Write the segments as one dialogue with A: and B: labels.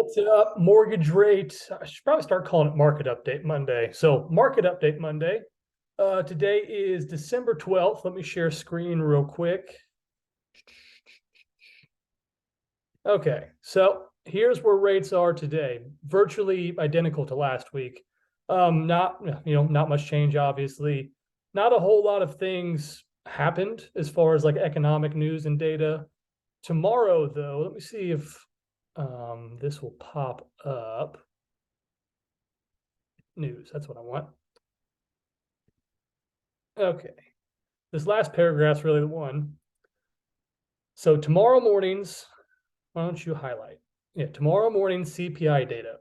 A: What's up? Mortgage rate. I should probably start calling it Market Update Monday. So, Market Update Monday. Today is December 12th. Let me share screen real quick. Okay, so here's where rates are today, virtually identical to last week. Not much change, obviously. Not a whole lot of things happened as far as like economic news and data. Tomorrow, though, let me see if this will pop up. News, that's what I want. Okay, this last paragraph's really the one. So tomorrow morning's, why don't you highlight? Yeah, tomorrow morning's CPI data.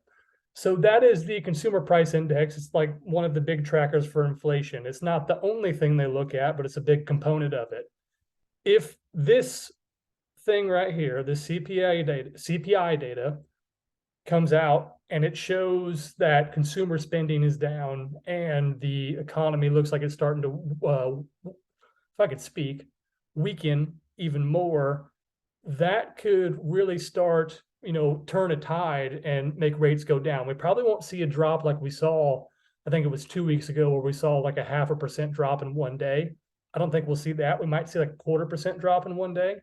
A: So that is the consumer price index. It's like one of the big trackers for inflation. It's not the only thing they look at, but it's a big component of it. If this thing right here, the CPI data comes out and it shows that consumer spending is down and the economy looks like it's starting to, if I could speak, weaken even more, that could really start, turn a tide and make rates go down. We probably won't see a drop like we saw, I think it was 2 weeks ago, where we saw like a 0.5% drop in one day. I don't think we'll see that. We might see like a 0.25% drop in one day.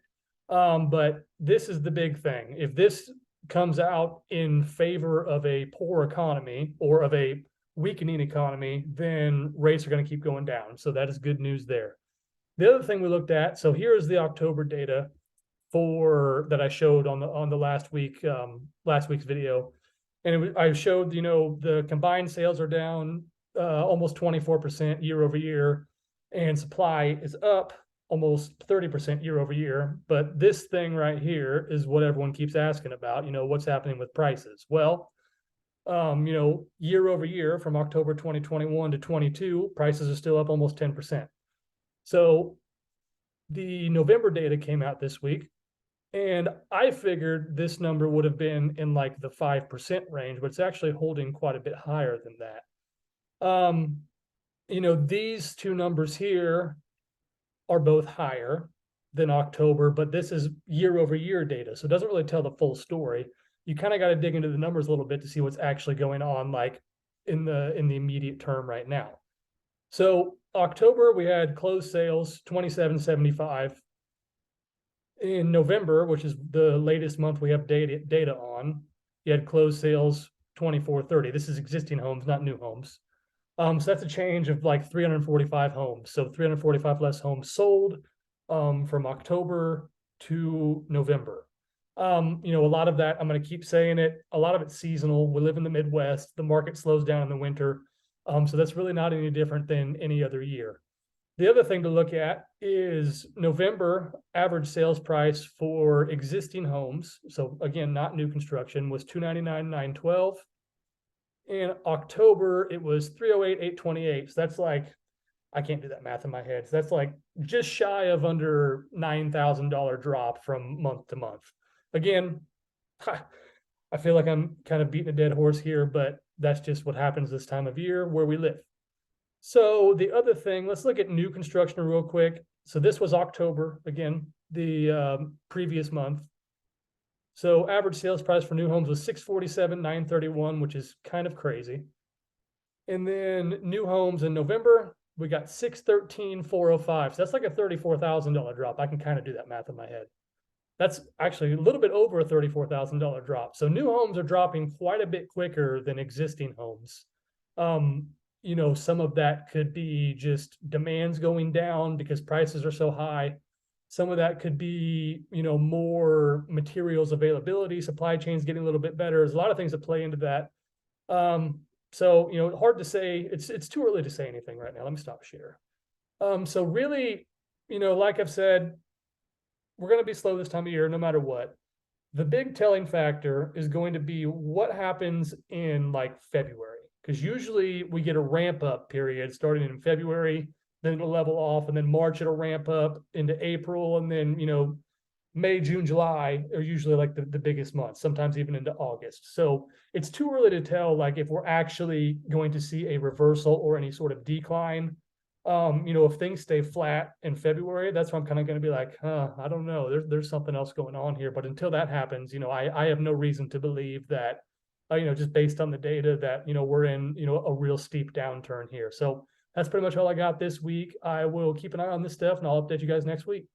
A: But this is the big thing. If this comes out in favor of a poor economy or of a weakening economy, then rates are going to keep going down. So that is good news there. The other thing we looked at, so here is the October data for that I showed on the last week's video, and I showed the combined sales are down almost 24% year over year, and supply is up almost 30% year over year. But this thing right here is what everyone keeps asking about. What's happening with prices? Well, year over year from October 2021 to 22, prices are still up almost 10%. So the November data came out this week, and I figured this number would have been in like the 5% range, but it's actually holding quite a bit higher than that. These two numbers here are both higher than October, but this is year over year data, so it doesn't really tell the full story. You kind of got to dig into the numbers a little bit to see what's actually going on, like in the immediate term right now. So October, we had closed sales 2775. In November, which is the latest month we have data on, you had closed sales 2430. This is existing homes, not new homes. So that's a change of like 345 homes. So 345 less homes sold from October to November. A lot of that, I'm going to keep saying it, a lot of it's seasonal. We live in the Midwest. The market slows down in the winter. So that's really not any different than any other year. The other thing to look at is November average sales price for existing homes. So again, not new construction, was $299,912. In October, it was $308,828. So that's like, I can't do that math in my head. So that's like just shy of under $9,000 drop from month to month. Again, I feel like I'm kind of beating a dead horse here, but that's just what happens this time of year where we live. So the other thing, let's look at new construction real quick. So this was October, again, the previous month. So average sales price for new homes was $647,931, which is kind of crazy. And then new homes in November, we got $613,405. So that's like a $34,000 drop. I can kind of do that math in my head. That's actually a little bit over a $34,000 drop. So new homes are dropping quite a bit quicker than existing homes. Some of that could be just demands going down because prices are so high. Some of that could be, more materials availability, supply chains getting a little bit better. There's a lot of things that play into that. So, hard to say. It's too early to say anything right now. Let me stop share. So really, like I've said, we're going to be slow this time of year, no matter what. The big telling factor is going to be what happens in like February, because usually we get a ramp up period starting in February, then it'll level off, and then March it'll ramp up into April, and then May, June, July are usually like the biggest months, sometimes even into August. So it's too early to tell like if we're actually going to see a reversal or any sort of decline. If things stay flat in February, that's where I'm kind of going to be like, I don't know, there's something else going on here. But until that happens, I have no reason to believe that, just based on the data that, we're in, a real steep downturn here. So that's pretty much all I got this week. I will keep an eye on this stuff and I'll update you guys next week.